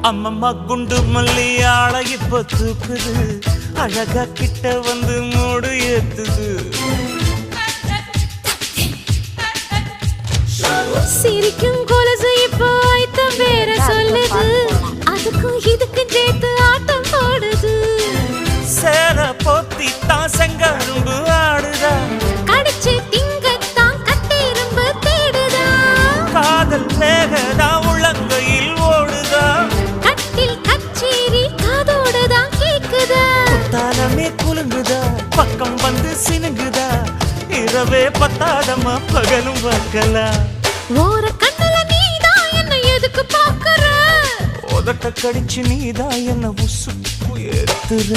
அம்மம்மா குண்டு மல்லி ஆளை இப்ப தூக்குது அழகா கிட்ட வந்து மூடு ஏத்துது சிரிக்கும் கொலுசு இப்போ ஐத்தம் வேற சொல்லுது அதுக்கும் இதுக்கும் சேர்த்து ஆட்டம் போடுது சேல போத்தி தான் செங்கரும்பு ஆடுதா கடிச்சு திங்கத்தான் கட்டெரும்பு தேடுதா காதல் வேகதா உள்ளங்கையில் ஓடுதா கட்டில் கச்சேரி காதோடுதான் கேக்குதா தாளமே குலுங்குதா பக்கம் வந்து சினுங்குதா இரவே பத்தாதமா பகலும் பார்க்கலாம் ஓர கண்ணுல நீதான் என்ன எதுக்கு பாக்குற உதட்ட கடிச்சு நீதான் என்ன உசுப்பு ஏத்துற